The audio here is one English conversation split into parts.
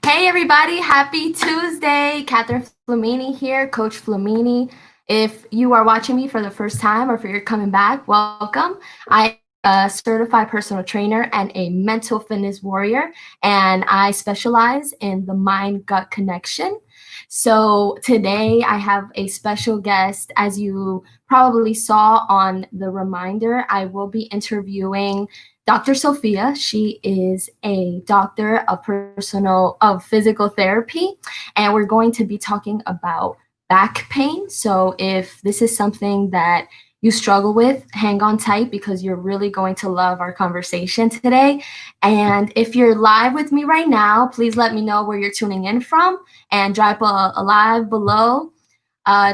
Hey everybody, happy Tuesday. Catherine Flamini here, Coach Flamini. If you are watching me for the first time or if you're coming back, welcome. I am a certified personal trainer and a mental fitness warrior, and I specialize in the mind-gut connection. So today I have a special guest. As you probably saw on the reminder, I will be interviewing Dr. Sofia. She is a doctor of physical therapy, and we're going to be talking about back pain. So if this is something that you struggle with, hang on tight because you're really going to love our conversation today. And if you're live with me right now, please let me know where you're tuning in from and drop a live below.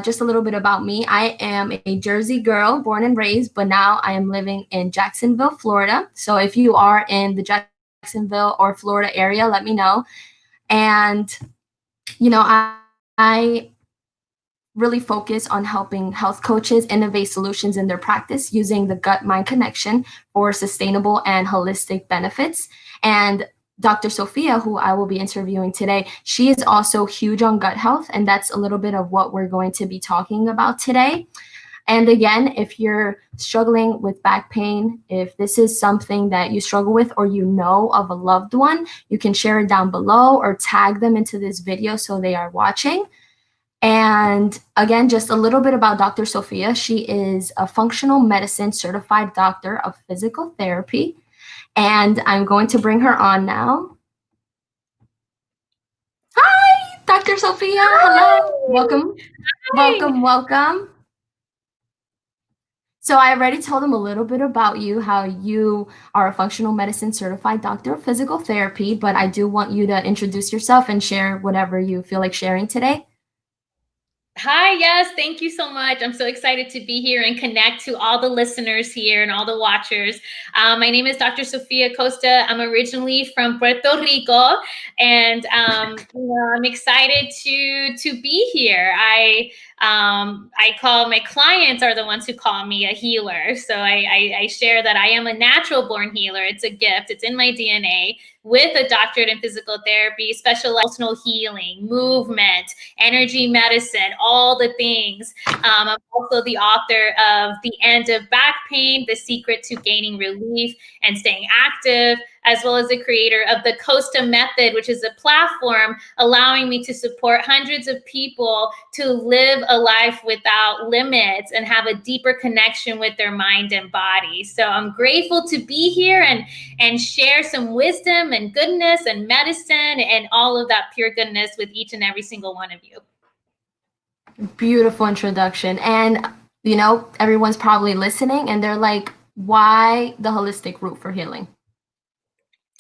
Just a little bit about me. I am a Jersey girl, born and raised, but now I am living in Jacksonville, Florida. So if you are in the Jacksonville or Florida area, let me know. And, I really focus on helping health coaches innovate solutions in their practice using the gut-mind connection for sustainable and holistic benefits. And Dr. Sofia, who I will be interviewing today, she is also huge on gut health, and that's a little bit of what we're going to be talking about today. And again, if you're struggling with back pain, if this is something that you struggle with or you know of a loved one, you can share it down below or tag them into this video so they are watching. And again, just a little bit about Dr. Sofia. She is a functional medicine certified doctor of physical therapy. And I'm going to bring her on now. Hi, Dr. Sofia. Hi. Hello. Welcome. Hi. Welcome. So I already told them a little bit about you, how you are a functional medicine certified doctor of physical therapy, but I do want you to introduce yourself and share whatever you feel like sharing today. Hi, yes, thank you so much. I'm so excited to be here and connect to all the listeners here and all the watchers. My name is Dr. Sofia Costa. I'm originally from Puerto Rico, and I'm excited to be here. I call my clients are the ones who call me a healer. So I share that I am a natural born healer. It's a gift. It's in my DNA. With a doctorate in physical therapy, specialized emotional healing, movement, energy medicine, all the things. I'm also the author of The End of Back Pain, The Secret to Gaining Relief and Staying Active, as well as the creator of the Costa Method, which is a platform allowing me to support hundreds of people to live a life without limits and have a deeper connection with their mind and body. So I'm grateful to be here and share some wisdom and goodness and medicine and all of that pure goodness with each and every single one of you. Beautiful introduction. And, everyone's probably listening and they're like, why the holistic route for healing?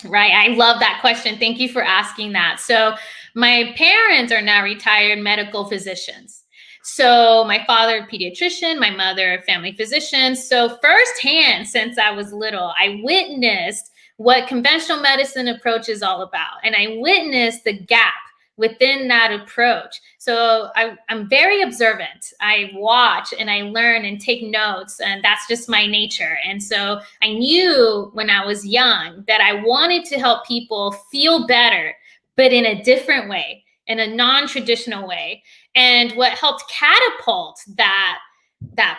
Right. I love that question. Thank you for asking that. So, my parents are now retired medical physicians. So, my father, a pediatrician, my mother, a family physician. So, firsthand, since I was little, I witnessed what conventional medicine approach is all about. And I witnessed the gap within that approach. So I'm very observant. I watch and I learn and take notes, and that's just my nature. And so I knew when I was young that I wanted to help people feel better, but in a different way, in a non-traditional way. And what helped catapult that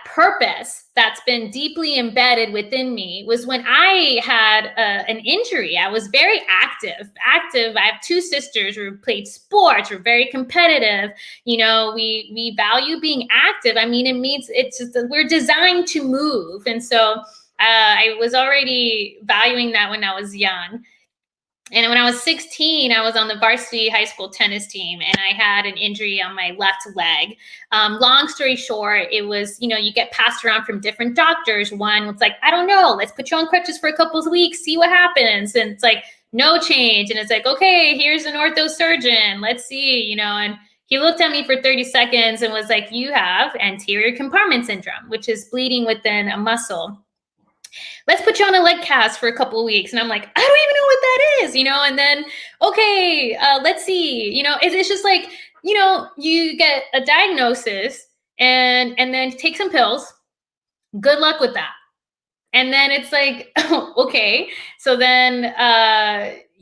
purpose that's been deeply embedded within me was when I had an injury. I was very active. I have two sisters who played sports. We're very competitive. We value being active. I mean, it means it's just that we're designed to move. And so I was already valuing that when I was young. And when I was 16, I was on the varsity high school tennis team, and I had an injury on my left leg. Long story short, it was, you get passed around from different doctors. One was like, I don't know, let's put you on crutches for a couple of weeks, see what happens. And it's like, no change. And it's like, okay, here's an ortho surgeon. Let's see, and he looked at me for 30 seconds and was like, you have anterior compartment syndrome, which is bleeding within a muscle. Let's put you on a leg cast for a couple of weeks. And I'm like, I don't even know what that is, and then, okay, let's see, it's just like, you get a diagnosis and then take some pills. Good luck with that. And then it's like, okay. So then,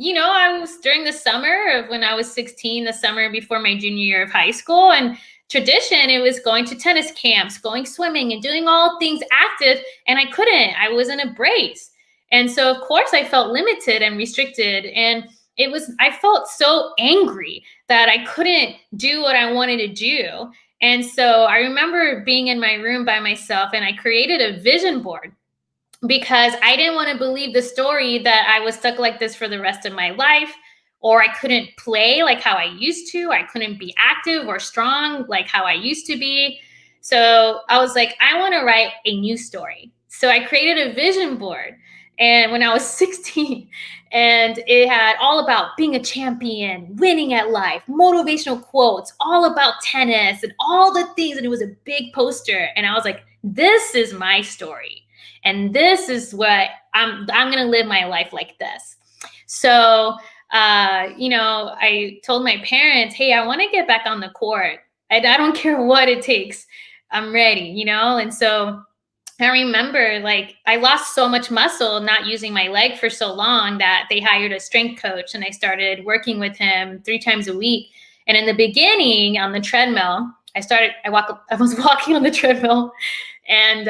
I was during the summer of when I was 16, the summer before my junior year of high school. And tradition, it was going to tennis camps, going swimming, and doing all things active. And I couldn't. I was in a brace. And so, of course, I felt limited and restricted. And I felt so angry that I couldn't do what I wanted to do. And so I remember being in my room by myself, and I created a vision board because I didn't want to believe the story that I was stuck like this for the rest of my life, or I couldn't play like how I used to. I couldn't be active or strong like how I used to be. So I was like, I want to write a new story. So I created a vision board. And when I was 16, and it had all about being a champion, winning at life, motivational quotes, all about tennis and all the things. And it was a big poster. And I was like, this is my story. And this is what I'm going to live my life like this. So, I told my parents, hey, I want to get back on the court. I don't care what it takes. I'm ready, And so I remember like I lost so much muscle not using my leg for so long that they hired a strength coach, and I started working with him 3 times a week. And in the beginning on the treadmill, I was walking on the treadmill, and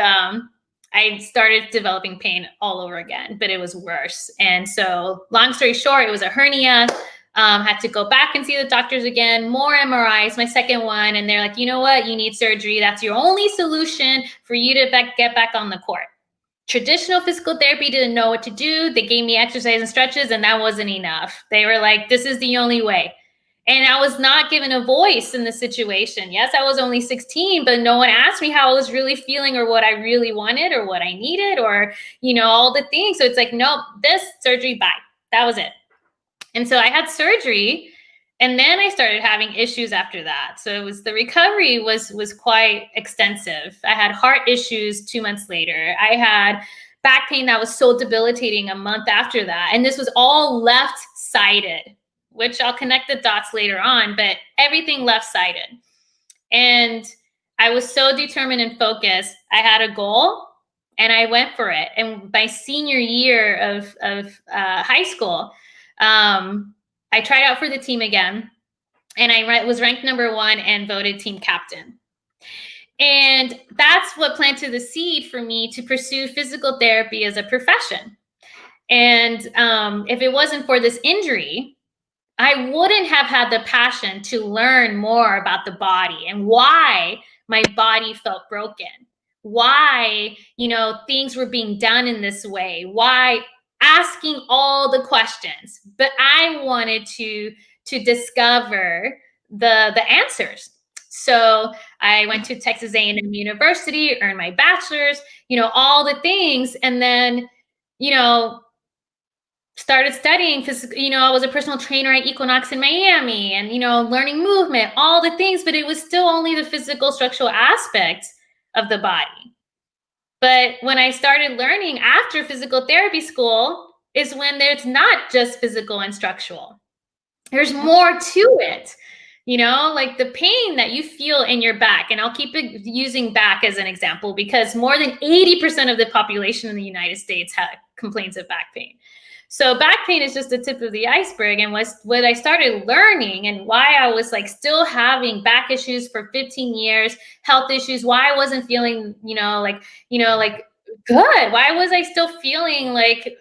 I started developing pain all over again, but it was worse. And so long story short, it was a hernia. Had to go back and see the doctors again, more MRIs, my second one. And they're like, you know what? You need surgery. That's your only solution for you to get back on the court. Traditional physical therapy didn't know what to do. They gave me exercise and stretches, and that wasn't enough. They were like, this is the only way. And I was not given a voice in the situation. Yes, I was only 16, but no one asked me how I was really feeling or what I really wanted or what I needed or, all the things. So it's like, nope, this surgery, bye. That was it. And so I had surgery, and then I started having issues after that. So the recovery was quite extensive. I had heart issues 2 months later. I had back pain that was so debilitating a month after that. And this was all left-sided, which I'll connect the dots later on, but everything left-sided. And I was so determined and focused. I had a goal, and I went for it. And my senior year of high school, I tried out for the team again, and I was ranked number 1 and voted team captain. And that's what planted the seed for me to pursue physical therapy as a profession. And if it wasn't for this injury, I wouldn't have had the passion to learn more about the body and why my body felt broken, why, things were being done in this way, why asking all the questions. But I wanted to discover the answers. So I went to Texas A&M University, earned my bachelor's, all the things. And then, started studying physical, I was a personal trainer at Equinox in Miami and, learning movement, all the things, but it was still only the physical structural aspects of the body. But when I started learning after physical therapy school is when there's not just physical and structural. There's more to it, like the pain that you feel in your back. And I'll keep using back as an example because more than 80% of the population in the United States complains of back pain. So back pain is just the tip of the iceberg. And what I started learning and why I was like still having back issues for 15 years, health issues, why I wasn't feeling, good. Why was I still feeling like,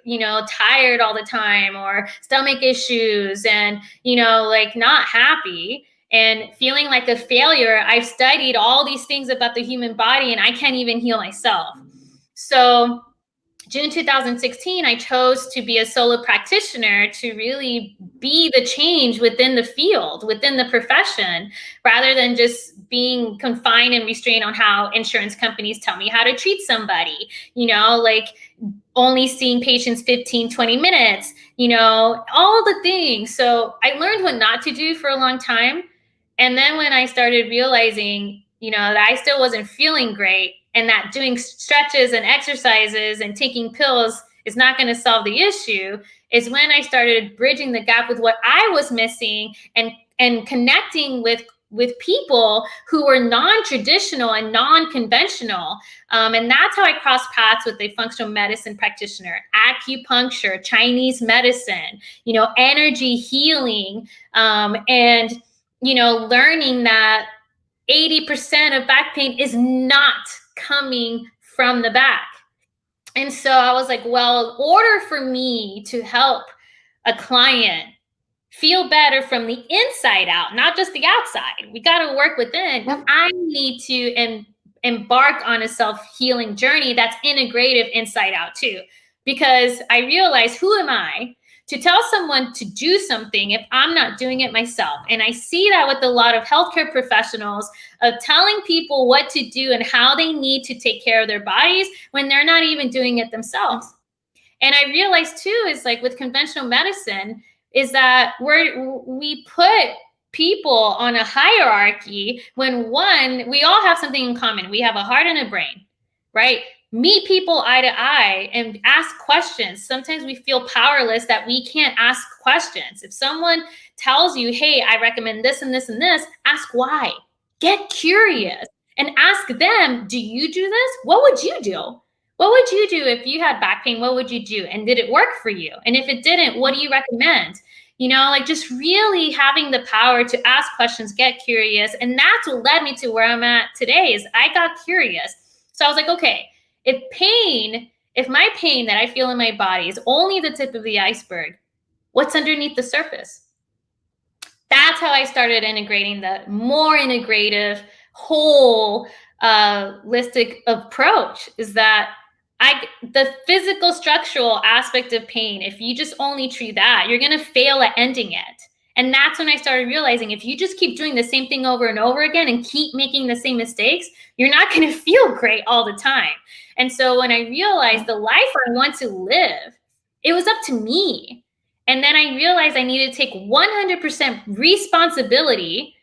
tired all the time or stomach issues and, not happy and feeling like a failure? I've studied all these things about the human body and I can't even heal myself. So June 2016, I chose to be a solo practitioner to really be the change within the field, within the profession, rather than just being confined and restrained on how insurance companies tell me how to treat somebody, only seeing patients 15, 20 minutes, all the things. So I learned what not to do for a long time. And then when I started realizing, that I still wasn't feeling great, and that doing stretches and exercises and taking pills is not going to solve the issue, is when I started bridging the gap with what I was missing and connecting with with people who were non-traditional and non-conventional. And that's how I crossed paths with a functional medicine practitioner, acupuncture, Chinese medicine, energy healing, and, learning that 80% of back pain is not coming from the back. And so I was like, well, in order for me to help a client feel better from the inside out, not just the outside, we got to work within. Yep. I need to embark on a self-healing journey that's integrative inside out too, because I realized, who am I to tell someone to do something if I'm not doing it myself? And I see that with a lot of healthcare professionals, of telling people what to do and how they need to take care of their bodies when they're not even doing it themselves. And I realized too, is like with conventional medicine, is that we put people on a hierarchy when, one, we all have something in common. We have a heart and a brain, right? Meet people eye to eye and ask questions. Sometimes we feel powerless that we can't ask questions. If someone tells you, hey, I recommend this and this and this, ask why. Get curious and ask them, do you do this? What would you do? What would you do if you had back pain? What would you do? And did it work for you? And if it didn't, what do you recommend? Just really having the power to ask questions, get curious. And that's what led me to where I'm at today, is I got curious. So I was like, okay, if my pain that I feel in my body is only the tip of the iceberg, what's underneath the surface? That's how I started integrating the more integrative, whole, holistic approach, is that the physical structural aspect of pain, if you just only treat that, you're going to fail at ending it. And that's when I started realizing, if you just keep doing the same thing over and over again and keep making the same mistakes, you're not going to feel great all the time. And so when I realized the life I want to live, it was up to me. And then I realized I needed to take 100% responsibility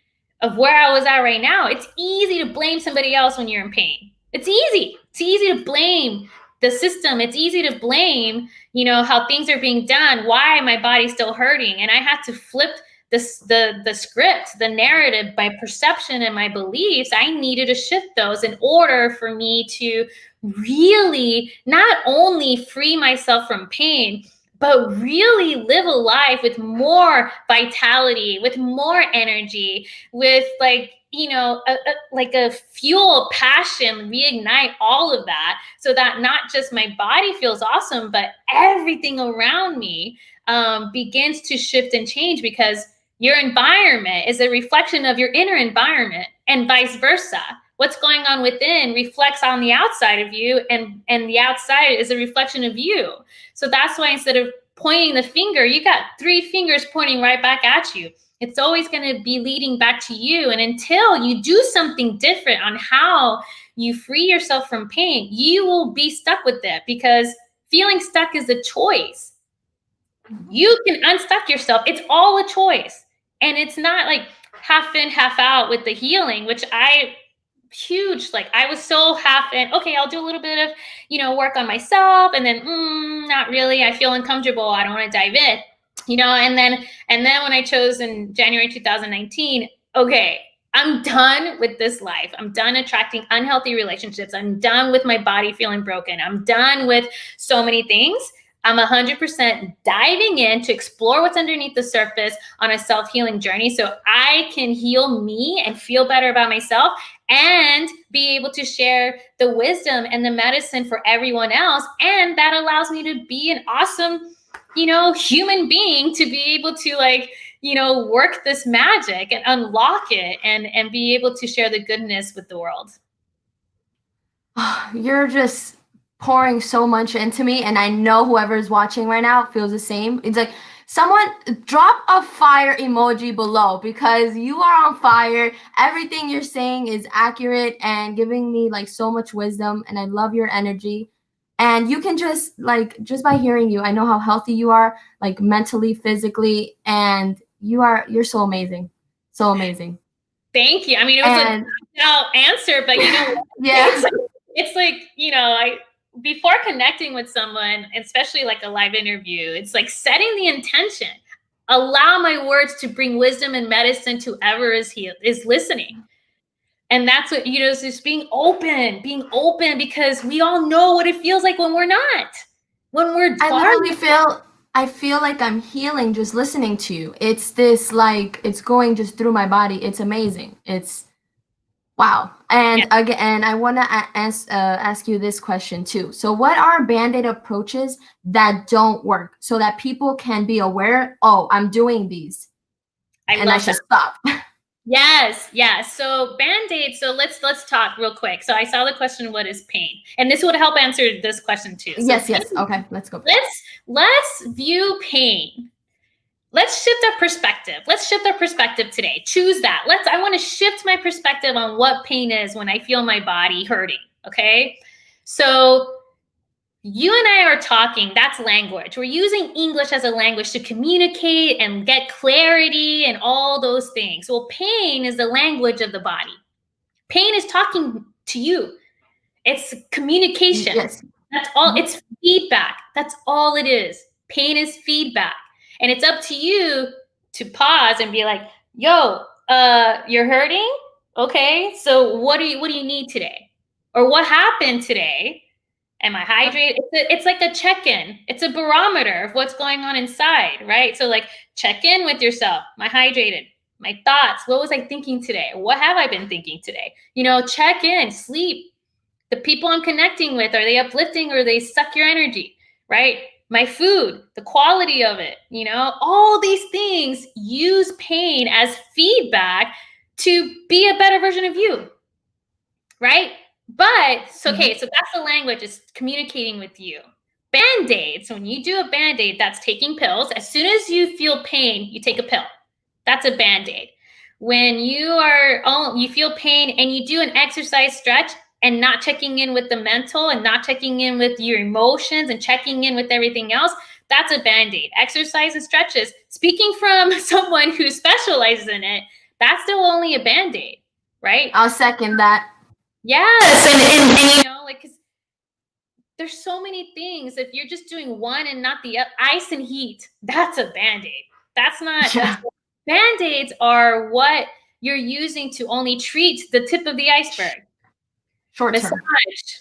of where I was at right now. It's easy to blame somebody else when you're in pain. It's easy. It's easy to blame the system. It's easy to blame, how things are being done, why my body's still hurting. And I had to flip the script, the narrative, my perception and my beliefs. I needed to shift those in order for me to really not only free myself from pain, but really live a life with more vitality, with more energy, with a fuel, passion, reignite all of that, so that not just my body feels awesome, but everything around me begins to shift and change, because your environment is a reflection of your inner environment, and vice versa. What's going on within reflects on the outside of you, and the outside is a reflection of you. So that's why, instead of pointing the finger, you got 3 fingers pointing right back at you. It's always going to be leading back to you. And until you do something different on how you free yourself from pain, you will be stuck with it, because feeling stuck is a choice. You can unstuck yourself. It's all a choice. And it's not like half in, half out with the healing, which I was so half in, okay, I'll do a little bit of, work on myself, and then not really, I feel uncomfortable, I don't want to dive in, and then when I chose in January 2019, okay, I'm done with this life. I'm done attracting unhealthy relationships. I'm done with my body feeling broken. I'm done with so many things. I'm 100% diving in to explore what's underneath the surface on a self-healing journey, so I can heal me and feel better about myself, and be able to share the wisdom and the medicine for everyone else. And that allows me to be an awesome, human being, to be able to work this magic and unlock it, and be able to share the goodness with the world. You're just pouring so much into me, and I know whoever's watching right now feels the same. It's like, someone drop a fire emoji below, because you are on fire. Everything you're saying is accurate and giving me so much wisdom, and I love your energy. And you can just by hearing you, I know how healthy you are, mentally, physically, and you're so amazing. So amazing. Thank you. I mean, it was a no answer, but yeah. It's before connecting with someone, especially a live interview, it's setting the intention. Allow my words to bring wisdom and medicine to whoever is listening. And that's what, is just being open because we all know what it feels like when we're not, when we're I feel like I'm healing just listening to you. It's this, like, it's going just through my body. It's amazing. It's wow. And again, I want to ask you this question too. So what are Band-Aid approaches that don't work so that people can be aware, oh, I'm doing these and I should stop? Yes. So Band-Aid. So let's talk real quick. So I saw the question, what is pain? And this would help answer this question too. So yes. Okay, let's go. Let's view pain. Let's shift our perspective. Let's shift our perspective today. Choose that. I want to shift my perspective on what pain is when I feel my body hurting. Okay. So you and I are talking, that's language. We're using English as a language to communicate and get clarity and all those things. Well, pain is the language of the body. Pain is talking to you. It's communication. Yes. That's all. It's feedback. That's all it is. Pain is feedback. And it's up to you to pause and be like, yo, you're hurting? Okay. So what do you need today? Or what happened today? Am I hydrated? It's like a check-in. It's a barometer of what's going on inside, right? So like check in with yourself. Am I hydrated? My thoughts. What was I thinking today? What have I been thinking today? Check in, sleep. The people I'm connecting with, are they uplifting or they suck your energy, right? My food, the quality of it, all these things use pain as feedback to be a better version of you, right? But so that's the language, is communicating with you. Band-Aids, when you do a Band-Aid, that's taking pills. As soon as you feel pain, you take a pill. That's a Band-Aid. When you feel pain and you do an exercise stretch and not checking in with the mental and not checking in with your emotions and checking in with everything else, that's a Band-Aid. Exercise and stretches. Speaking from someone who specializes in it, that's still only a Band-Aid, right? I'll second that. Yes, and because there's so many things. If you're just doing one and not the other, ice and heat, that's a Band-Aid. That's not. Band-Aids are what you're using to only treat the tip of the iceberg. Short term. Massage,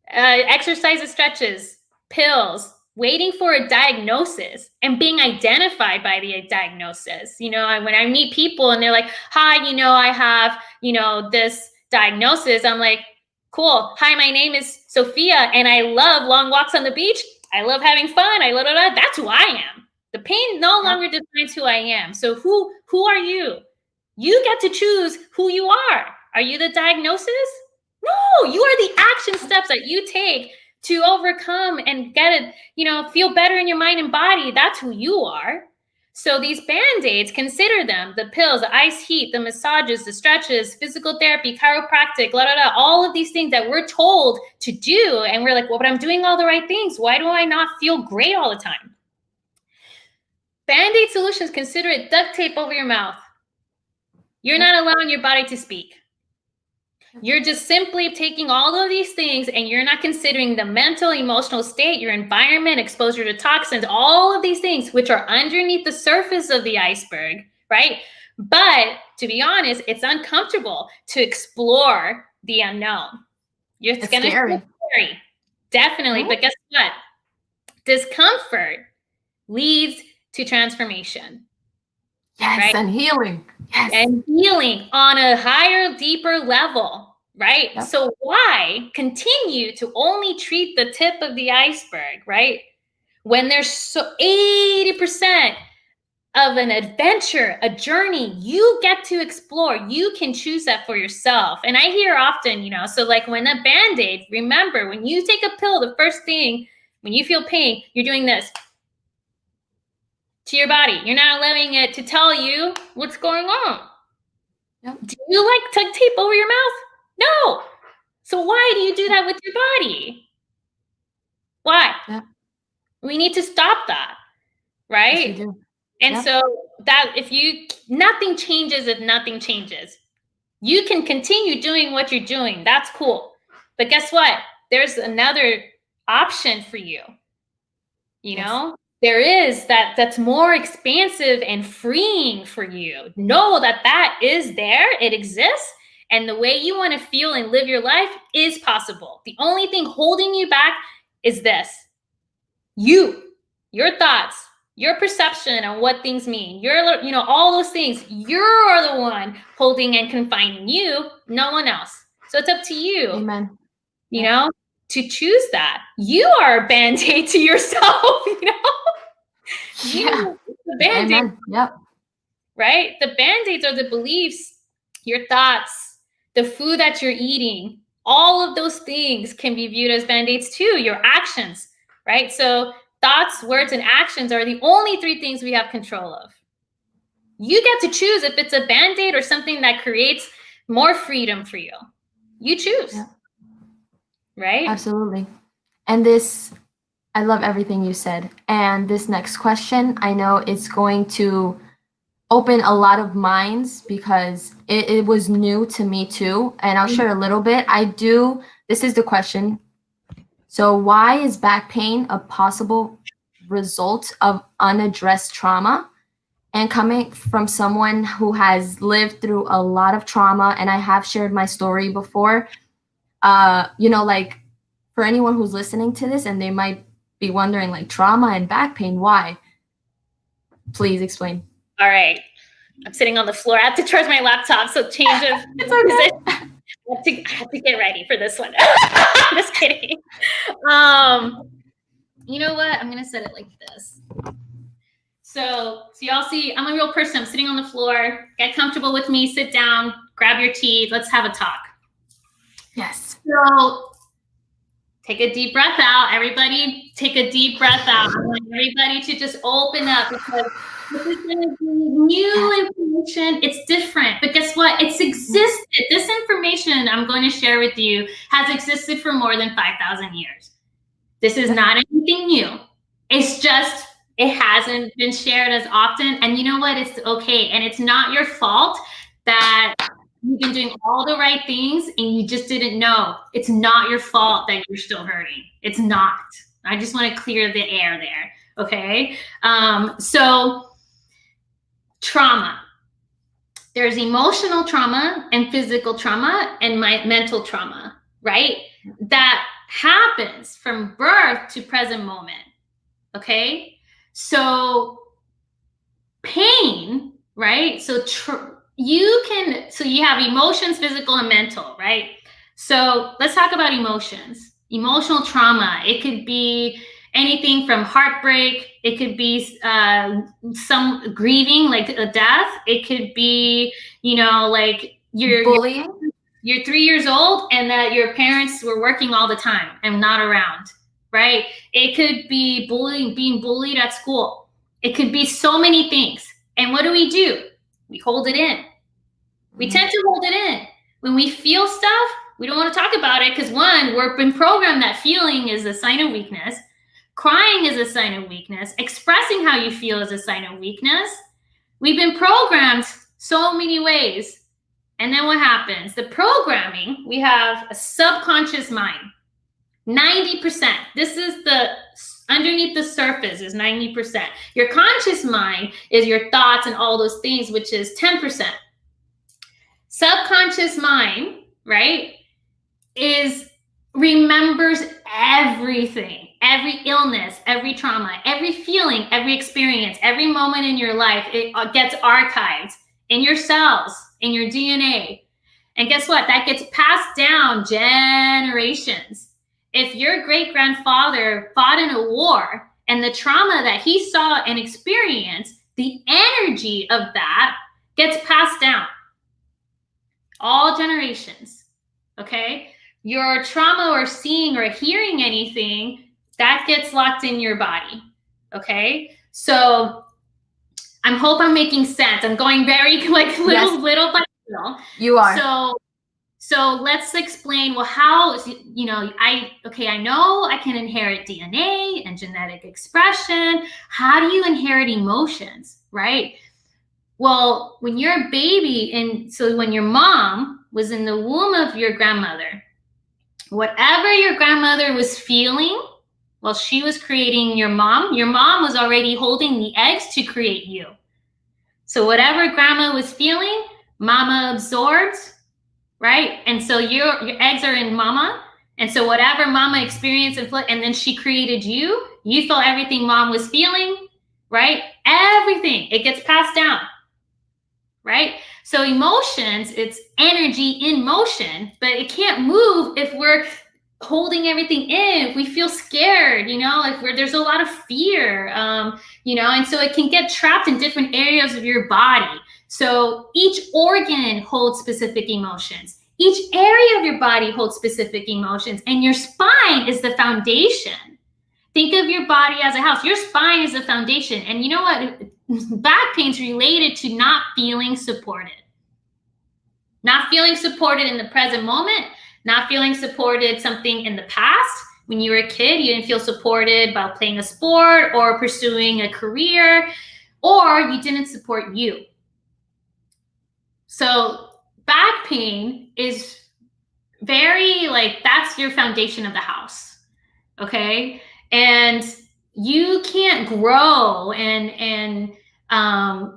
exercise and stretches, pills, waiting for a diagnosis and being identified by the diagnosis. When I meet people and they're like, hi, I have, this diagnosis. I'm like, cool. Hi, my name is Sofia and I love long walks on the beach. I love having fun. That's who I am. The pain no longer defines who I am. So who are you? You get to choose who you are. Are you the diagnosis? No, you are the action steps that you take to overcome and get it, feel better in your mind and body. That's who you are. So these Band-Aids, consider them, the pills, the ice heat, the massages, the stretches, physical therapy, chiropractic, all of these things that we're told to do. And we're like, well, but I'm doing all the right things. Why do I not feel great all the time? Band-Aid solutions, consider it duct tape over your mouth. You're not allowing your body to speak. You're just simply taking all of these things and you're not considering the mental, emotional state, your environment, exposure to toxins, all of these things, which are underneath the surface of the iceberg, right? But to be honest, it's uncomfortable to explore the unknown. It's going to be scary. Definitely. But guess what? Discomfort leads to transformation. Yes, right? And healing. Yes. And healing on a higher, deeper level, right? Yep. So why continue to only treat the tip of the iceberg, right? When there's 80% of an adventure, a journey, you get to explore. You can choose that for yourself. And I hear often, so like when a Band-Aid, remember, when you take a pill, the first thing, when you feel pain, you're doing this to your body. You're not allowing it to tell you what's going on. Yep. Do you like duct tape over your mouth? No. So why do you do that with your body? Why? Yep. We need to stop that, right? Yes, we do. And so that nothing changes if nothing changes. You can continue doing what you're doing. That's cool. But guess what? There's another option for you. You know? there is that's more expansive and freeing for you. Know that is there, it exists, and the way you want to feel and live your life is possible. The only thing holding you back is this: your thoughts, your perception on what things mean, all those things. You're the one holding and confining you, no one else. So it's up to you. Amen. You know, to choose that. You are a band-aid to yourself, Yeah. The band-aid. Amen. Yep. Right? The band-aids are the beliefs, your thoughts, the food that you're eating. All of those things can be viewed as band-aids too, your actions, right? So thoughts, words, and actions are the only 3 things we have control of. You get to choose if it's a band-aid or something that creates more freedom for you. You choose. Yeah. Right? Absolutely. And I love everything you said. And this next question, I know it's going to open a lot of minds because it was new to me too. And I'll share a little bit. This is the question. So why is back pain a possible result of unaddressed trauma? And coming from someone who has lived through a lot of trauma, and I have shared my story before, like for anyone who's listening to this and they might be wondering, like, trauma and back pain, why? Please explain. All right. I'm sitting on the floor. I have to charge my laptop, so change of It's position. I have to get ready for this one. Just kidding. You know what? I'm going to set it like this. So y'all see, I'm a real person. I'm sitting on the floor. Get comfortable with me. Sit down. Grab your tea. Let's have a talk. Yes. So take a deep breath out. Everybody take a deep breath out. I want everybody to just open up because this is going to be new information. It's different. But guess what? It's existed. This information I'm going to share with you has existed for more than 5,000 years. This is not anything new. It's just, it hasn't been shared as often. And you know what? It's okay. And it's not your fault that you've been doing all the right things and you just didn't know. It's not your fault that you're still hurting. It's not. I just want to clear the air there. Okay. So trauma. There's emotional trauma and physical trauma and mental trauma, right? That happens from birth to present moment. Okay. So pain, right? So you have emotions, physical and mental, right? So let's talk about emotions. Emotional trauma. It could be anything from heartbreak. It could be some grieving, like a death. It could be, like bullying. You're 3 years old and that your parents were working all the time and not around, right? It could be bullying, being bullied at school. It could be so many things. And what do? We hold it in. We tend to hold it in. When we feel stuff, we don't want to talk about it because, one, we've been programmed that feeling is a sign of weakness. Crying is a sign of weakness. Expressing how you feel is a sign of weakness. We've been programmed so many ways. And then what happens? The programming, we have a subconscious mind. 90%. This is underneath the surface is 90%. Your conscious mind is your thoughts and all those things, which is 10%. Subconscious mind, right, remembers everything, every illness, every trauma, every feeling, every experience, every moment in your life. It gets archived in your cells, in your DNA. And guess what? That gets passed down generations. If your great-grandfather fought in a war and the trauma that he saw and experienced, the energy of that gets passed down. All generations, okay? Your trauma or seeing or hearing anything, that gets locked in your body, okay? So I hope I'm making sense. I'm going very little by little. You are. So let's explain, well, how, I know I can inherit DNA and genetic expression. How do you inherit emotions, right? Well, when you're a baby, when your mom was in the womb of your grandmother, whatever your grandmother was feeling, Well, she was creating your mom. Your mom was already holding the eggs to create you. So whatever grandma was feeling, mama absorbed, right? And so your eggs are in mama. And so whatever mama experienced and then she created you, you felt everything mom was feeling, right? Everything, it gets passed down, right? So emotions, it's energy in motion, but it can't move if we're holding everything in, if we feel scared, if there's a lot of fear, and so it can get trapped in different areas of your body. So each organ holds specific emotions. Each area of your body holds specific emotions, and your spine is the foundation. Think of your body as a house. Your spine is the foundation. And you know what? Back pain is related to not feeling supported. Not feeling supported in the present moment, not feeling supported something in the past. When you were a kid, you didn't feel supported by playing a sport or pursuing a career, or you didn't support you. So back pain is very that's your foundation of the house, okay? And you can't grow and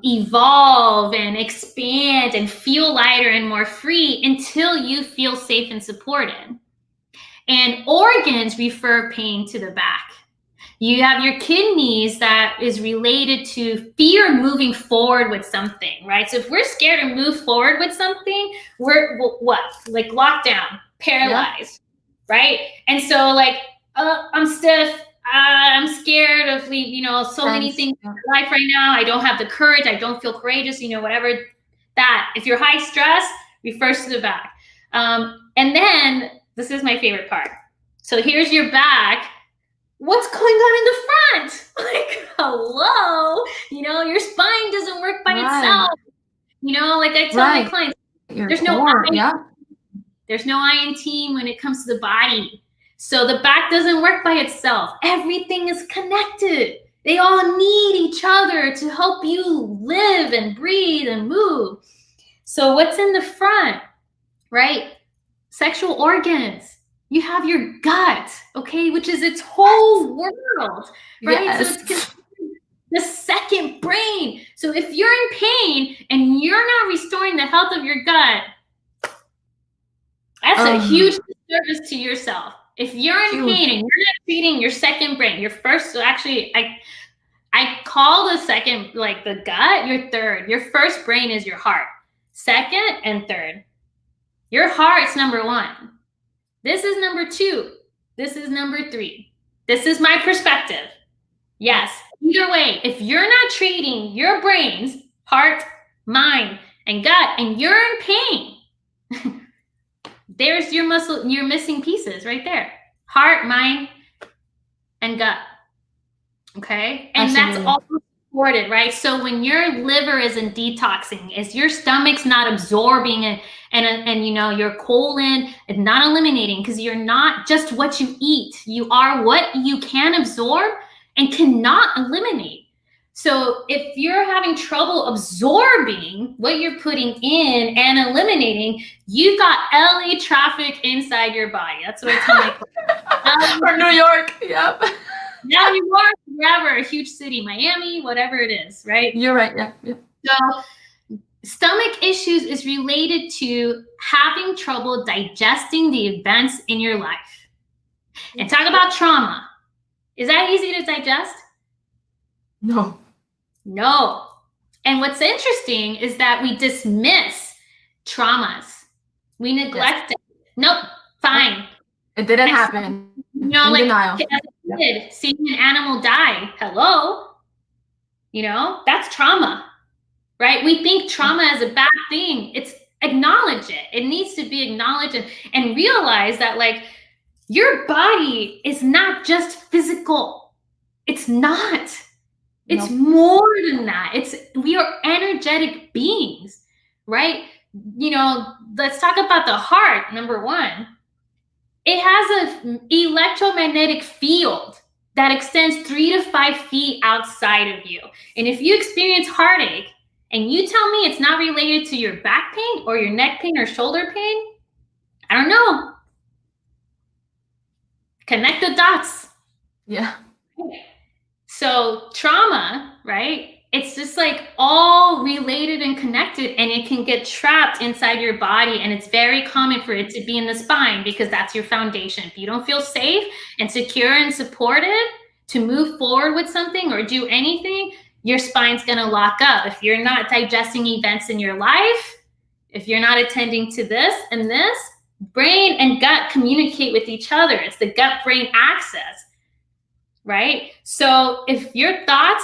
evolve and expand and feel lighter and more free until you feel safe and supported. And organs refer pain to the back. You have your kidneys that is related to fear moving forward with something, right? So if we're scared to move forward with something, we're what? Locked down, paralyzed, right? And so I'm stiff. I'm scared of so many things in life right now. I don't have the courage. I don't feel courageous. Whatever that. If you're high stress, refers to the back. And then this is my favorite part. So here's your back. What's going on in the front? Hello. Your spine doesn't work by itself. I tell my clients, there's no I in team when it comes to the body. So the back doesn't work by itself. Everything is connected. They all need each other to help you live and breathe and move. So what's in the front, right? Sexual organs. You have your gut, okay, which is its whole world, right? Yes. So it's the second brain. So if you're in pain and you're not restoring the health of your gut, that's a huge disservice to yourself. If you're in pain and you're not treating your second brain, your first, so actually, I call the second, the gut, your third. Your first brain is your heart. Second and third. Your heart's number one. This is number two. This is number three. This is my perspective. Yes, either way, if you're not treating your brains, heart, mind, and gut, and you're in pain, there's your muscle, your missing pieces right there. Heart, mind, and gut. Okay? And Absolutely. That's all supported, right? So when your liver isn't detoxing, is your stomach's not absorbing it, and your colon is not eliminating, because you're not just what you eat. You are what you can absorb and cannot eliminate. So if you're having trouble absorbing what you're putting in and eliminating, you've got LA traffic inside your body. That's what I tell my clients. Or New York, yep. Now New York, wherever, a huge city, Miami, whatever it is, right? You're right, yeah. So stomach issues is related to having trouble digesting the events in your life. And talk about trauma. Is that easy to digest? No. And what's interesting is that we dismiss traumas. We neglect it. Nope, fine. It didn't happen. Denial. As a kid, seeing an animal die, hello, that's trauma, right? We think trauma is a bad thing. It's acknowledge it. It needs to be acknowledged and realize that your body is not just physical. It's not. It's more than that. We are energetic beings, right? Let's talk about the heart, number one. It has an electromagnetic field that extends 3 to 5 feet outside of you. And if you experience heartache and you tell me it's not related to your back pain or your neck pain or shoulder pain, I don't know. Connect the dots. Yeah. So trauma, right? It's just like all related and connected, and it can get trapped inside your body. And it's very common for it to be in the spine because that's your foundation. If you don't feel safe and secure and supported to move forward with something or do anything, your spine's going to lock up. If you're not digesting events in your life, if you're not attending to this and this, brain and gut communicate with each other. It's the gut brain axis, right? So if your thoughts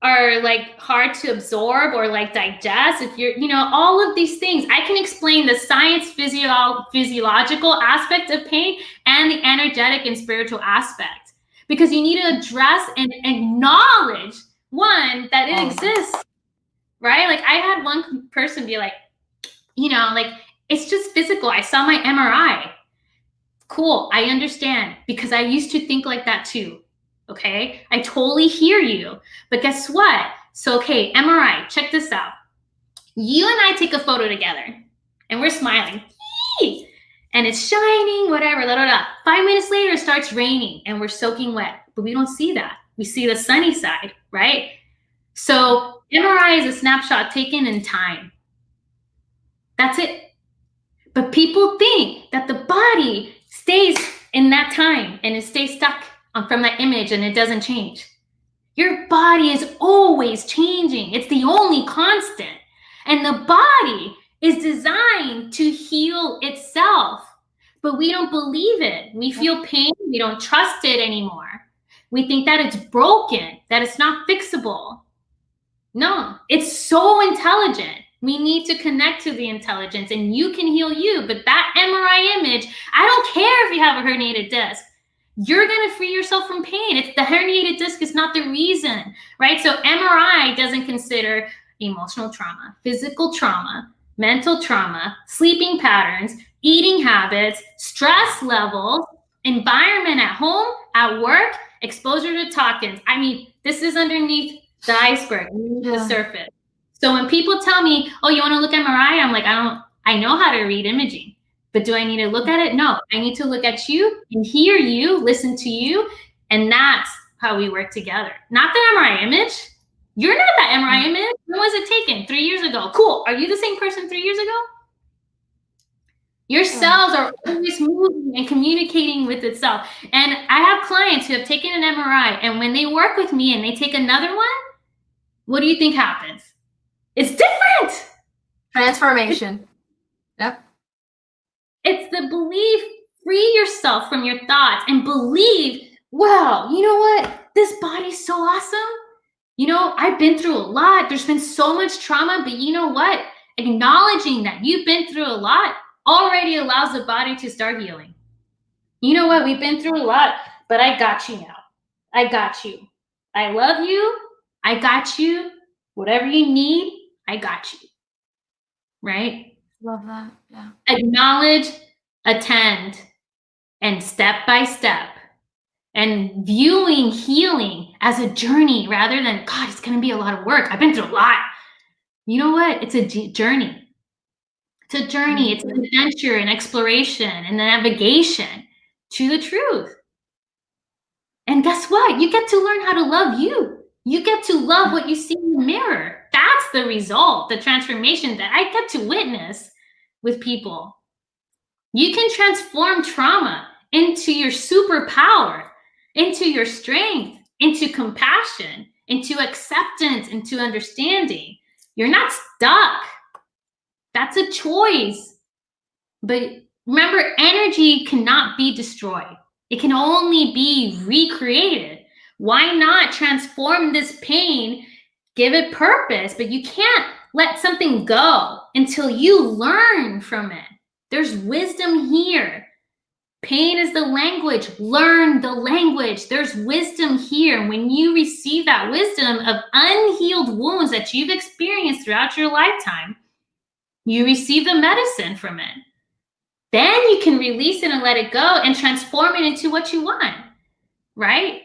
are like hard to absorb or like digest, if you're, all of these things, I can explain the science physiological aspect of pain and the energetic and spiritual aspect, because you need to address and acknowledge, one, that it exists, right? Like I had one person be like, like, it's just physical. I saw my MRI. Cool. I understand, because I used to think like that too. Okay. I totally hear you. But guess what? So, okay, MRI, check this out. You and I take a photo together and we're smiling. Yee! And it's shining, whatever, 5 minutes later, it starts raining and we're soaking wet. But we don't see that. We see the sunny side, right? So MRI is a snapshot taken in time. That's it. But people think that the body stays in that time and it stays stuck from that image and it doesn't change. Your body is always changing. It's the only constant. And the body is designed to heal itself. But we don't believe it. We feel pain. We don't trust it anymore. We think that it's broken, that it's not fixable. No, it's so intelligent. We need to connect to the intelligence, and you can heal you. But that MRI image, I don't care if you have a herniated disc. You're going to free yourself from pain. It's the herniated disc is not the reason, right? So MRI doesn't consider emotional trauma, physical trauma, mental trauma, sleeping patterns, eating habits, stress levels, environment at home, at work, exposure to toxins. I mean, this is underneath the iceberg, the surface. So when people tell me, oh, you want to look at MRI? I'm like, I know how to read imaging. But do I need to look at it? No, I need to look at you and hear you, listen to you. And that's how we work together. Not the MRI image. You're not that MRI image. When was it taken? 3 years ago. Cool. Are you the same person 3 years ago? Your cells are always moving and communicating with itself. And I have clients who have taken an MRI, and when they work with me and they take another one, what do you think happens? It's different. Transformation. Yep. It's the belief. Free yourself from your thoughts and believe, wow, you know what? This body's so awesome. I've been through a lot. There's been so much trauma, but you know what? Acknowledging that you've been through a lot already allows the body to start healing. You know what? We've been through a lot, but I got you now. I got you. I love you. I got you. Whatever you need, I got you. Right? Love that. Yeah. Acknowledge, attend, and step by step, and viewing healing as a journey rather than, God, it's going to be a lot of work. I've been through a lot. You know what? It's a journey. It's a journey. It's an adventure and exploration and navigation to the truth. And guess what? You get to learn how to love you. You get to love what you see in the mirror. That's the result, the transformation that I get to witness with people. You can transform trauma into your superpower, into your strength, into compassion, into acceptance, into understanding. You're not stuck. That's a choice. But remember, energy cannot be destroyed. It can only be recreated. Why not transform this pain, give it purpose? But you can't let something go until you learn from it. There's wisdom here. Pain is the language. Learn the language. There's wisdom here. When you receive that wisdom of unhealed wounds that you've experienced throughout your lifetime, you receive the medicine from it. Then you can release it and let it go and transform it into what you want, right?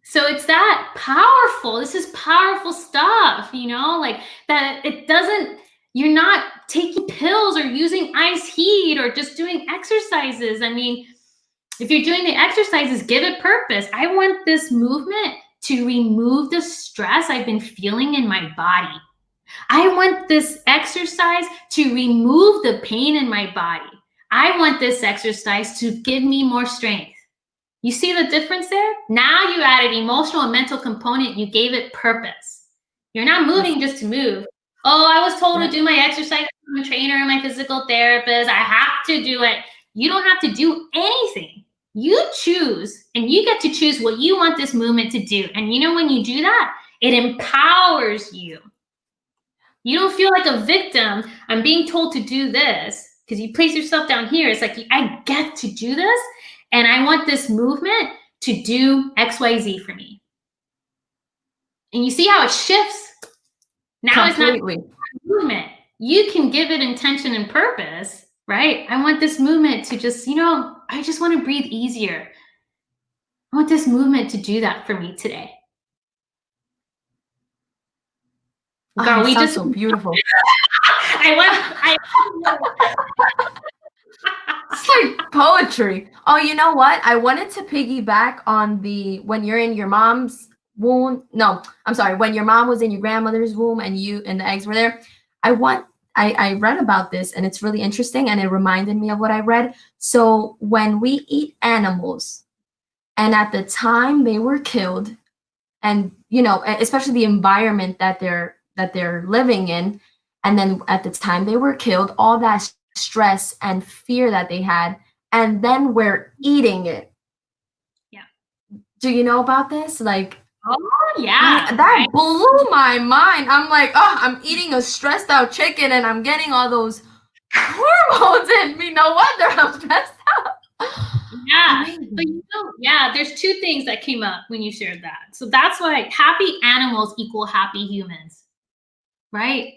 So it's that powerful. This is powerful stuff, like that it doesn't, you're not taking pills or using ice heat or just doing exercises. I mean, If you're doing the exercises, give it purpose. I want this movement to remove the stress I've been feeling in my body. I want this exercise to remove the pain in my body. I want this exercise to give me more strength. You see the difference there? Now you added emotional and mental component. You gave it purpose. You're not moving just to move. Oh, I was told to do my exercise from a trainer and my physical therapist. I have to do it. You don't have to do anything. You choose, and you get to choose what you want this movement to do. And you know, when you do that, it empowers you. You don't feel like a victim. I'm being told to do this, because you place yourself down here. It's like, I get to do this, and I want this movement to do XYZ for me. And you see how it shifts? Now Completely. It's not movement. You can give it intention and purpose, right? I want this movement to just, I just want to breathe easier. I want this movement to do that for me today. God, we just so beautiful. It's like poetry. Oh, you know what? I wanted to piggyback on when you're in your mom's womb. No, I'm sorry. When your mom was in your grandmother's womb and the eggs were there. I read about this, and it's really interesting, and it reminded me of what I read. So when we eat animals, and at the time they were killed, and especially the environment that they're living in, and then at the time they were killed, all that stress and fear that they had, and then we're eating it. Yeah. Do you know about this? Like, oh yeah, that blew my mind. I'm like, oh, I'm eating a stressed out chicken and I'm getting all those hormones in me. No wonder I'm stressed out. Yeah. But there's two things that came up when you shared that. So that's why happy animals equal happy humans, right?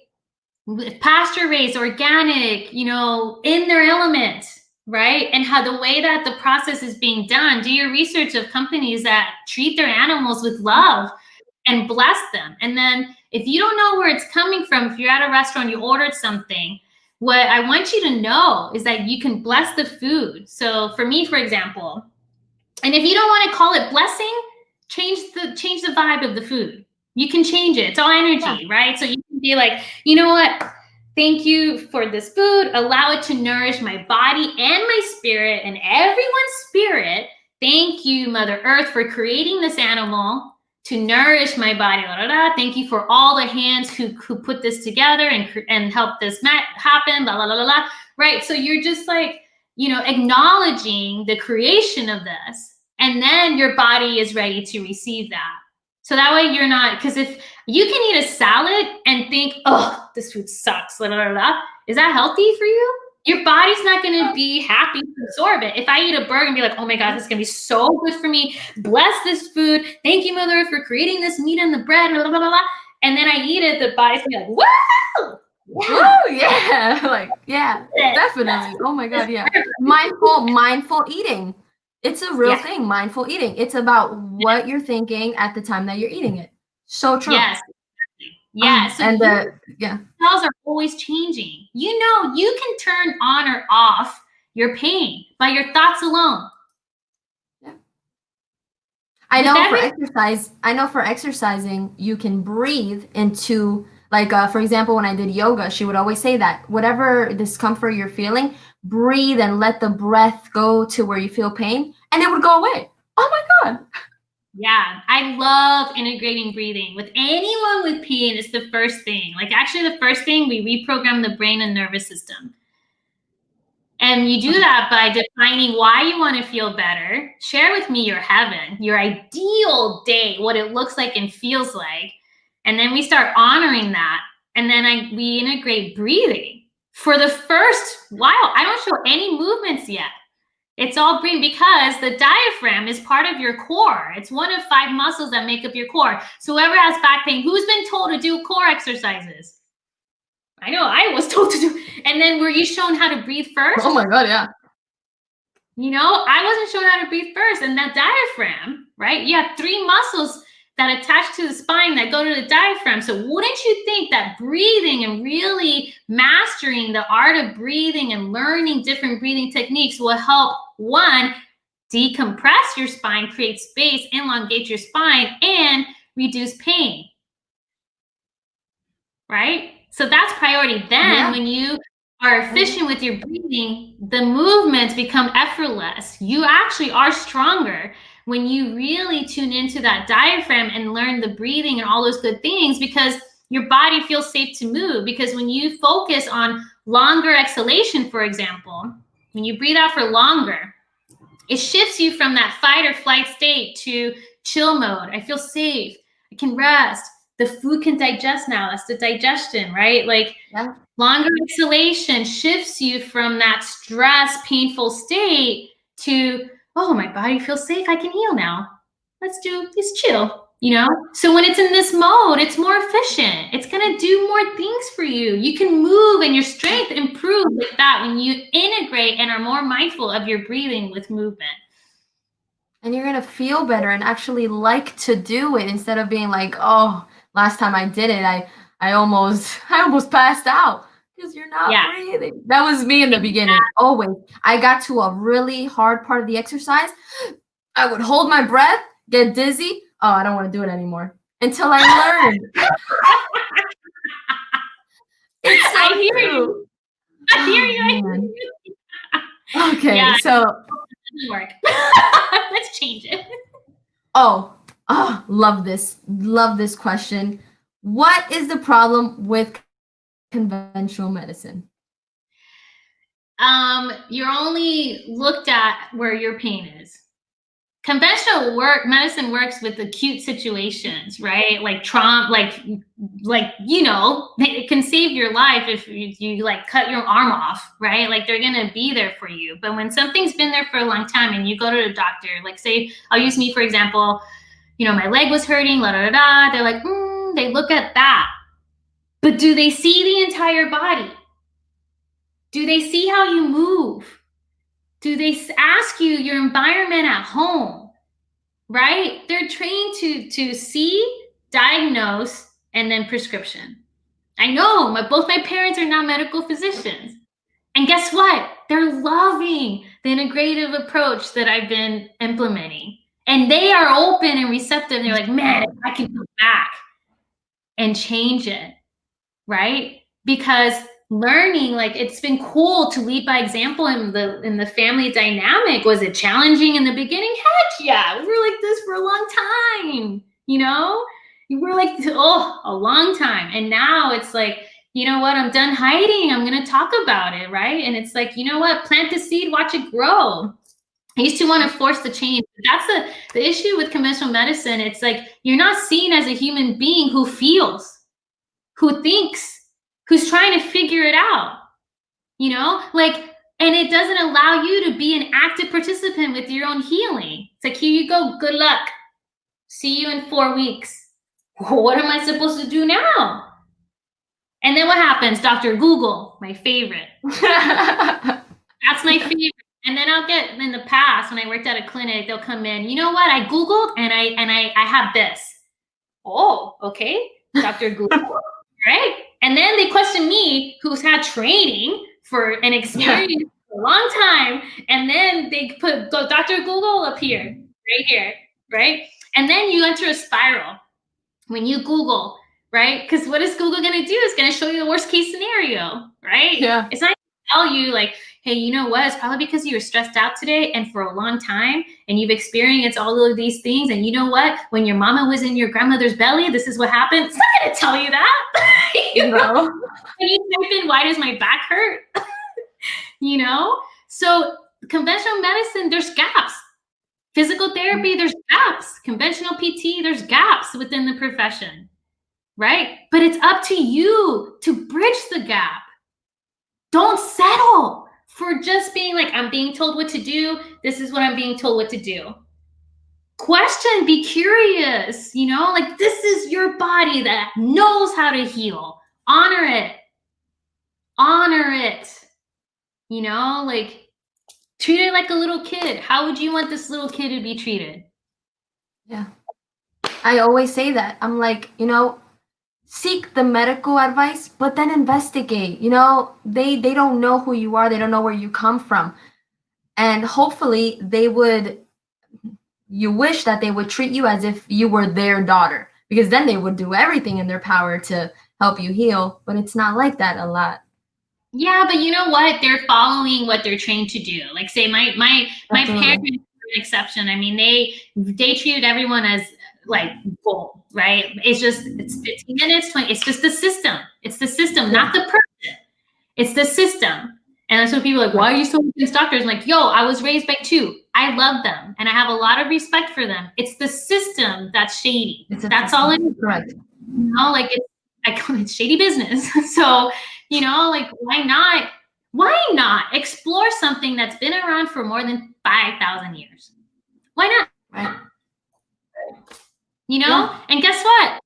Pasture raised, organic, in their element, right? And how the way that the process is being done, do your research of companies that treat their animals with love and bless them. And then if you don't know where it's coming from, if you're at a restaurant, you ordered something, what I want you to know is that you can bless the food. So for me, for example, and if you don't want to call it blessing, change the vibe of the food. You can change it. It's all energy, right? So you can be like, you know what? Thank you for this food. Allow it to nourish my body and my spirit and everyone's spirit. Thank you, Mother Earth, for creating this animal to nourish my body. Thank you for all the hands who put this together and help this happen. Right? So you're just like, acknowledging the creation of this, and then your body is ready to receive that. So that way you're not, because if you can eat a salad and think, oh, this food sucks, is that healthy for you? Your body's not going to be happy to absorb it. If I eat a burger and be like, oh my God, this is going to be so good for me. Bless this food. Thank you, Mother, for creating this meat and the bread, and then I eat it, the body's going to be like, whoa! Yeah. Woo, yeah. Like, yeah, definitely. Oh my God, yeah. Mindful eating. It's a real thing, mindful eating. It's about what you're thinking at the time that you're eating it. So true. Yes. Yes. So cells are always changing. You can turn on or off your pain by your thoughts alone. Yeah. I know for exercising, you can breathe into, like, for example, when I did yoga, she would always say that whatever discomfort you're feeling, breathe and let the breath go to where you feel pain, and it would go away. Oh my God. Yeah, I love integrating breathing. With anyone with pain, it's the first thing. Like, actually, the first thing, we reprogram the brain and nervous system. And you do that by defining why you want to feel better. Share with me your heaven, your ideal day, what it looks like and feels like. And then we start honoring that. And then we integrate breathing. For the first while, I don't show any movements yet. It's all breathing, because the diaphragm is part of your core. It's one of 5 muscles that make up your core. So whoever has back pain, who's been told to do core exercises? I know I was told to do. And then were you shown how to breathe first? Oh my God, yeah. I wasn't shown how to breathe first. And that diaphragm, right? You have 3 muscles that attach to the spine that go to the diaphragm. So wouldn't you think that breathing and really mastering the art of breathing and learning different breathing techniques will help, one, decompress your spine, create space, elongate your spine, and reduce pain. Right? So that's priority. Then when you are efficient with your breathing, the movements become effortless. You actually are stronger when you really tune into that diaphragm and learn the breathing and all those good things, because your body feels safe to move. Because when you focus on longer exhalation, for example, when you breathe out for longer, it shifts you from that fight or flight state to chill mode. I feel safe. I can rest. The food can digest now. That's the digestion, right? Like longer exhalation shifts you from that stress, painful state to, oh, my body feels safe. I can heal now. Let's chill, you know? So when it's in this mode, it's more efficient. It's going to do more things for you. You can move and your strength improves like that when you integrate and are more mindful of your breathing with movement. And you're going to feel better and actually like to do it instead of being like, oh, last time I did it, I almost passed out because you're not breathing. That was me in the beginning. Always. I got to a really hard part of the exercise. I would hold my breath, get dizzy. Oh, I don't want to do it anymore until I learned. I hear you. I hear you. Okay, so doesn't work. Let's change it. Oh, love this question. What is the problem with conventional medicine? You're only looked at where your pain is. Conventional medicine works with acute situations, right? Like trauma, like you know, it can save your life if you like cut your arm off, right? Like they're gonna be there for you. But when something's been there for a long time and you go to the doctor, like say, I'll use me for example, you know, my leg was hurting, la da da da. They're like, they look at that, but do they see the entire body? Do they see how you move? Do they ask you your environment at home? Right? They're trained to see, diagnose, and then prescription. I know both my parents are not medical physicians. And guess what? They're loving the integrative approach that I've been implementing. And they are open and receptive. And they're like, man, I can go back and change it. Right? Because learning, like it's been cool to lead by example in the family dynamic. Was it challenging in the beginning? Heck yeah, we were like this for a long time, you know? We're like, a long time. And now it's like, you know what? I'm done hiding. I'm going to talk about it, right? And it's like, you know what? Plant the seed, watch it grow. I used to want to force the change. That's the issue with conventional medicine. It's like, you're not seen as a human being who feels, who thinks, who's trying to figure it out, you know, like, and it doesn't allow you to be an active participant with your own healing. It's like, here you go. Good luck. See you in 4 weeks. What am I supposed to do now? And then what happens? Dr. Google, my favorite. That's my favorite. And then I'll get in the past when I worked at a clinic, they'll come in, you know what? I Googled and I have this. Oh, okay. Dr. Google. Right? And then they question me, who's had training for an experience for a long time. And then they put Dr. Google up here, right here, right? And then you enter a spiral when you Google, right? Because what is Google going to do? It's going to show you the worst case scenario, right? Yeah. It's not going to tell you like, hey, you know what? It's probably because you were stressed out today and for a long time and you've experienced all of these things. And you know what? When your mama was in your grandmother's belly, this is what happened. It's not going to tell you that. You know? When you type in, why does my back hurt? You know? So conventional medicine, there's gaps. Physical therapy, there's gaps. Conventional PT, there's gaps within the profession, right? But it's up to you to bridge the gap. Don't settle for just being like, I'm being told what to do. This is what I'm being told what to do. Question, be curious, you know, like this is your body that knows how to heal. Honor it. Honor it. You know, like treat it like a little kid. How would you want this little kid to be treated? Yeah. I always say that. I'm like, you know, seek the medical advice, but then investigate. You know, they don't know who you are. They don't know where you come from. And hopefully they would you wish that they would treat you as if you were their daughter, because then they would do everything in their power to help you heal. But it's not like that a lot. Yeah, but you know what? They're following what they're trained to do. Like, say my parents were an exception. I mean, they treated everyone as like gold, right? It's 15 minutes, 20. It's just the system. It's the system, not the person. It's the system. And that's what people are like, why are you so against doctors? I'm like, yo, I was raised by two. I love them and I have a lot of respect for them. It's the system that's shady. That's all it is. Correct. You know, like it's shady business. So, you know, like why not explore something that's been around for more than 5,000 years? Why not? Right. You know, and guess what?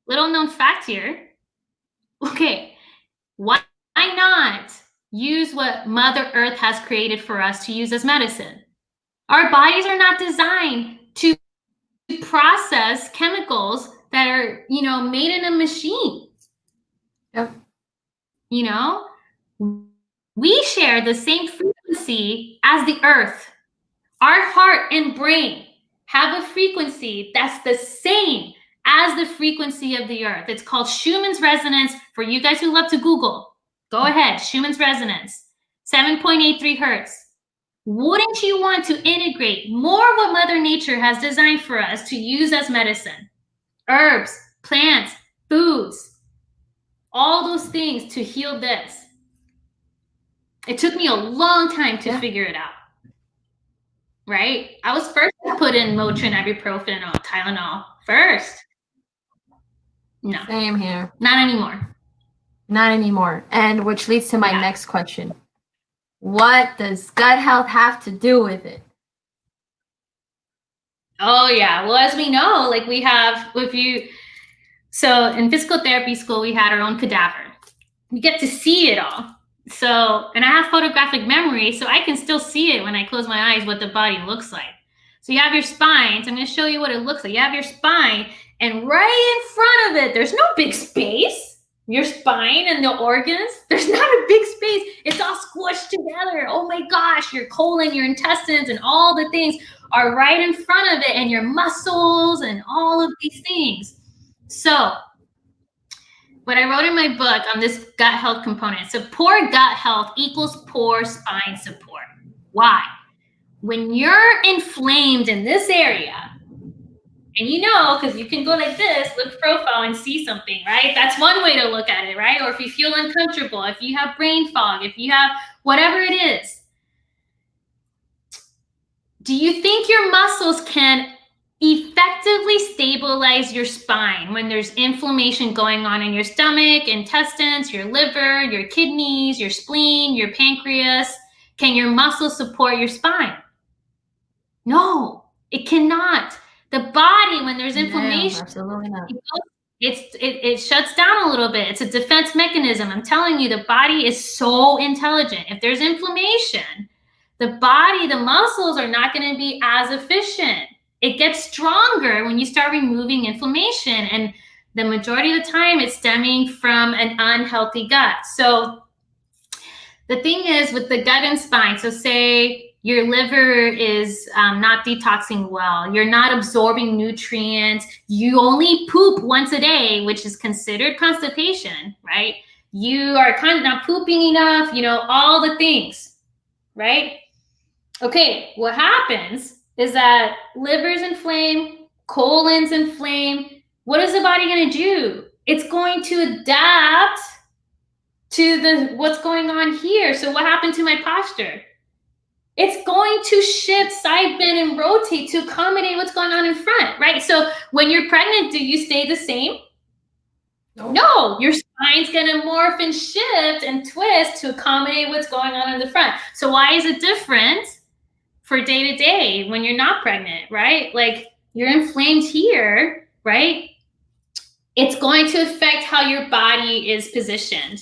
Little known fact here. Okay, why not use what Mother Earth has created for us to use as medicine? Our bodies are not designed to process chemicals that are, you know, made in a machine. Yep. You know, we share the same frequency as the earth. Our heart and brain have a frequency that's the same as the frequency of the earth. It's called Schumann's resonance. For you guys who love to Google, go ahead, Schumann's resonance, 7.83 hertz. Wouldn't you want to integrate more of what Mother Nature has designed for us to use as medicine? Herbs, plants, foods, all those things to heal this. It took me a long time to figure it out. Right? I was first to put in Motrin, ibuprofen, or Tylenol first. No. Same here. Not anymore. Not anymore. And which leads to my next question. What does gut health have to do with it? Oh, yeah. Well, as we know, like we have, so in physical therapy school, we had our own cadaver. We get to see it all. So, and I have photographic memory, so I can still see it when I close my eyes, what the body looks like. So you have your spine. So I'm going to show you what it looks like. You have your spine, and right in front of it, there's no big space. Your spine and the organs, there's not a big space. It's all squished together. Oh my gosh, your colon, your intestines, and all the things are right in front of it, and your muscles and all of these things. So what I wrote in my book on this gut health component. So poor gut health equals poor spine support. Why? When you're inflamed in this area, and you know, because you can go like this, look profile and see something, right? That's one way to look at it, right? Or if you feel uncomfortable, if you have brain fog, if you have whatever it is, do you think your muscles can effectively stabilize your spine when there's inflammation going on in your stomach, intestines, your liver, your kidneys, your spleen, your pancreas? Can your muscles support your spine? No, it cannot. The body, when there's inflammation, absolutely not. It shuts down a little bit. It's a defense mechanism. I'm telling you, the body is so intelligent. If there's inflammation, the body, the muscles are not going to be as efficient. It gets stronger when you start removing inflammation. And the majority of the time, it's stemming from an unhealthy gut. So the thing is with the gut and spine, so say your liver is not detoxing well, you're not absorbing nutrients, you only poop once a day, which is considered constipation, right? You are kind of not pooping enough, you know, all the things, right? Okay, what happens is that liver's inflamed, colon's inflamed. What is the body going to do? It's going to adapt to what's going on here. So what happened to my posture? It's going to shift, side bend, and rotate to accommodate what's going on in front, right? So when you're pregnant, do you stay the same? No, your spine's going to morph and shift and twist to accommodate what's going on in the front. So why is it different for day to day when you're not pregnant, right? Like you're inflamed here, right? It's going to affect how your body is positioned,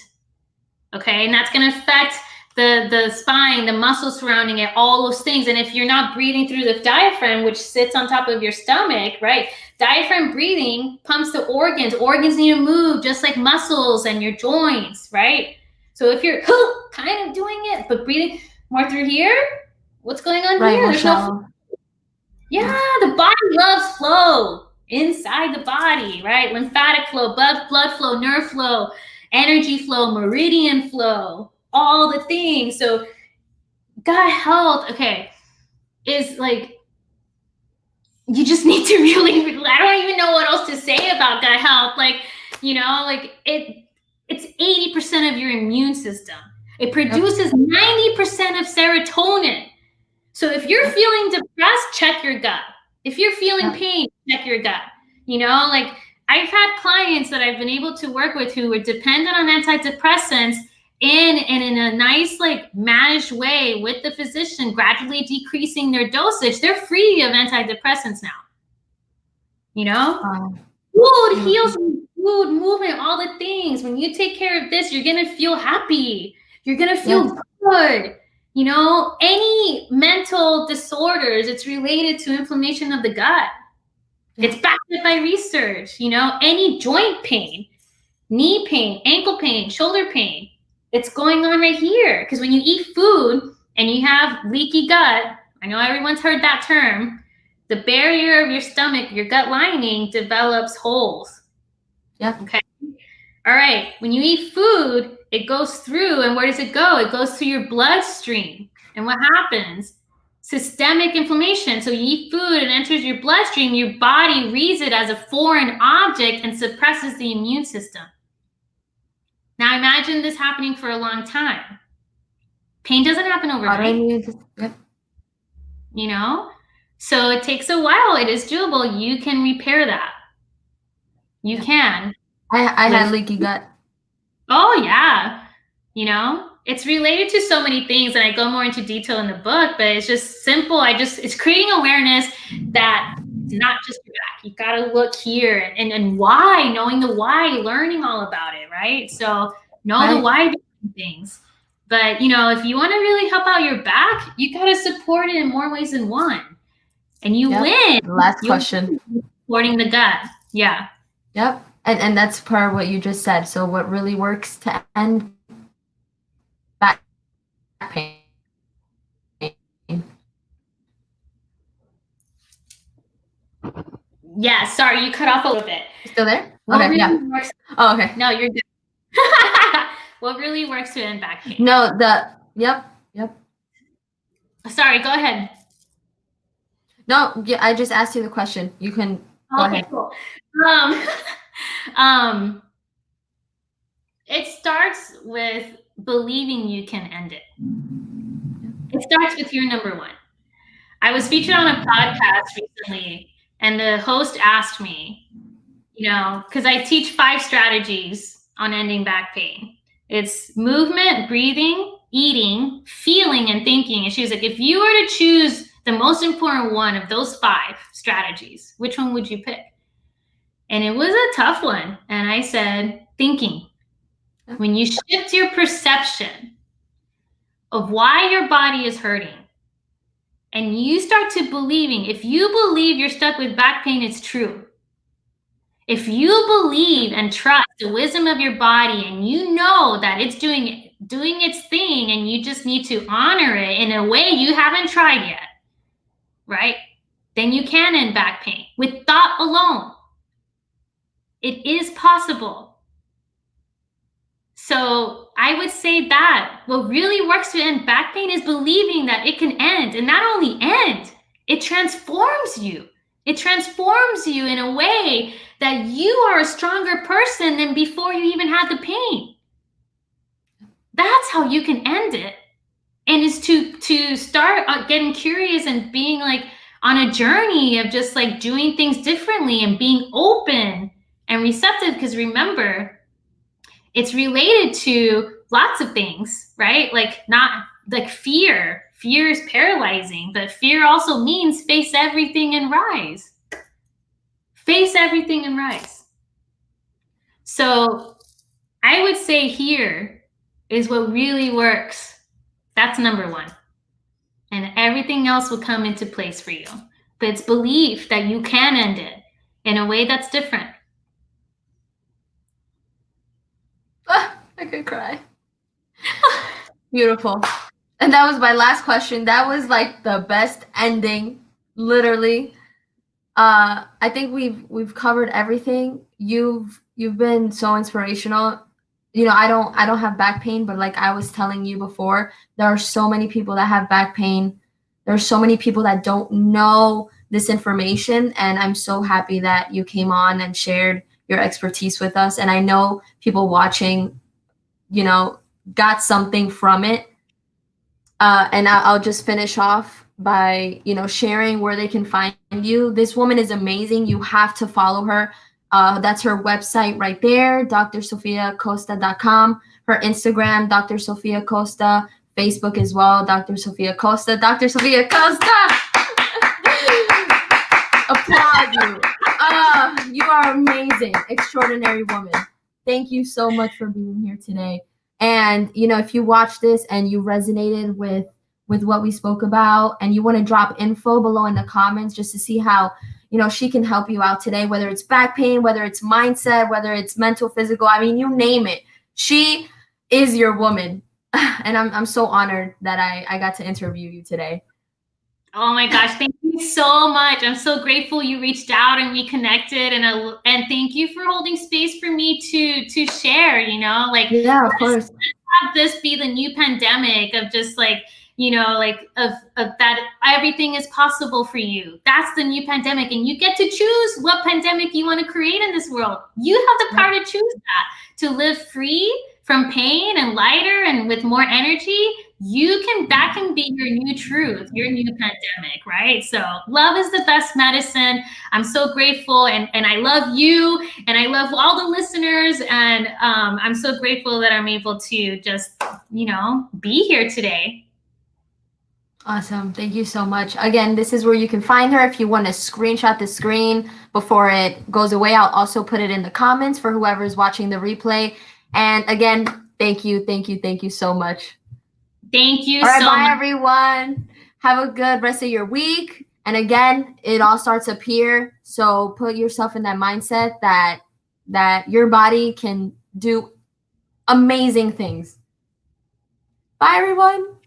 okay? And that's going to affect the spine, the muscles surrounding it, all those things. And if you're not breathing through the diaphragm, which sits on top of your stomach, right? Diaphragm breathing pumps the organs. Organs need to move just like muscles and your joints, right? So if you're kind of doing it, but breathing more through here, what's going on here? There's no. Yeah, the body loves flow inside the body, right? Lymphatic flow, blood flow, nerve flow, energy flow, meridian flow, all the things. So gut health, okay, is like, you just need to really, I don't even know what else to say about gut health. Like, like it's 80% of your immune system. It produces 90% of serotonin. So if you're feeling depressed, check your gut. If you're feeling pain, check your gut. Like, I've had clients that I've been able to work with who were dependent on antidepressants in a nice, like, managed way with the physician, gradually decreasing their dosage. They're free of antidepressants now. Food heals me, food, movement, all the things. When you take care of this, you're going to feel happy. You're going to feel good. Any mental disorders, it's related to inflammation of the gut. It's backed up by research. Any joint pain, knee pain, ankle pain, shoulder pain, it's going on right here. Because when you eat food and you have leaky gut, I know everyone's heard that term, the barrier of your stomach, your gut lining, develops holes. Okay. All right. When you eat food, it goes through, and where does it go? It goes through your bloodstream. And what happens? Systemic inflammation. So you eat food, it enters your bloodstream, your body reads it as a foreign object and suppresses the immune system. Now imagine this happening for a long time. Pain doesn't happen overnight. So it takes a while. It is doable. You can repair that. You can. I had leaky gut. Oh, yeah. It's related to so many things, and I go more into detail in the book, but it's just simple. It's creating awareness that it's not just your back. You got to look here and why, knowing the why, learning all about it, right? So know the why behind things. But, if you want to really help out your back, you got to support it in more ways than one. And you win. Last question. Supporting the gut. Yeah. Yep. And that's part of what you just said. So what really works to end back pain? Yeah, sorry, you cut off a little bit. Still there? Okay, Oh, okay. No, you're good. What really works to end back pain? No, yep. Sorry, go ahead. No, yeah, I just asked you the question. You can go ahead. Cool. It starts with believing you can end it. It starts with your number one. I was featured on a podcast recently, and the host asked me, because I teach 5 strategies on ending back pain. It's movement, breathing, eating, feeling, and thinking. And she was like, if you were to choose the most important one of those 5 strategies, which one would you pick? And it was a tough one. And I said, thinking. When you shift your perception of why your body is hurting, and you start to believing, if you believe you're stuck with back pain, it's true. If you believe and trust the wisdom of your body, and you know that it's doing its thing, and you just need to honor it in a way you haven't tried yet, right? Then you can end back pain with thought alone. It is possible. So I would say that what really works to end back pain is believing that it can end, and not only end, it transforms you. It transforms you in a way that you are a stronger person than before you even had the pain. That's how you can end it. And is to start getting curious and being like on a journey of just like doing things differently and being open and receptive. Because remember, it's related to lots of things, right? Like not like fear. Fear is paralyzing, but fear also means face everything and rise. Face everything and rise. So I would say here is what really works. That's number one. And everything else will come into place for you. But it's belief that you can end it in a way that's different. I could cry. Beautiful. And that was my last question. That was like the best ending Literally. I think we've covered everything. You've been so inspirational. You know, I don't have back pain, but like I was telling you before, there are so many people that have back pain. There are so many people that don't know this information, and I'm so happy that you came on and shared your expertise with us. And I know people watching, you know, got something from it. And I'll just finish off by, you know, sharing where they can find you. This woman is amazing. You have to follow her. That's her website right there, drsofiacosta.com. Her Instagram, Dr. Sofia Costa. Facebook as well, Dr. Sofia Costa. Dr. Sofia Costa! Applaud you. You are amazing, extraordinary woman. Thank you so much for being here today. And you know, if you watch this and you resonated with what we spoke about, and you want to drop info below in the comments just to see how, you know, she can help you out today, whether it's back pain, whether it's mindset, whether it's mental, physical, I mean, you name it. She is your woman. And I'm so honored that I got to interview you today. Oh my gosh, thank you so much. I'm so grateful you reached out and we connected, and thank you for holding space for me to share, you know, like Yeah, of course. have this be the new pandemic of just like, you know, like of that everything is possible for you. That's the new pandemic, and you get to choose what pandemic you want to create in this world. You have the power to choose that, to live free from pain and lighter and with more energy. That can be your new truth, your new pandemic, right? So love is the best medicine. I'm so grateful, and I love you, and I love all the listeners, and I'm so grateful that I'm able to just, you know, be here today. Awesome. Thank you so much. Again, this is where you can find her. If you want to screenshot the screen before it goes away, I'll also put it in the comments for whoever is watching the replay. And again, thank you, thank you, thank you so much. Thank you All right, so bye, much. everyone. Have a good rest of your week. And again, it all starts up here. So put yourself in that mindset that your body can do amazing things. Bye, everyone.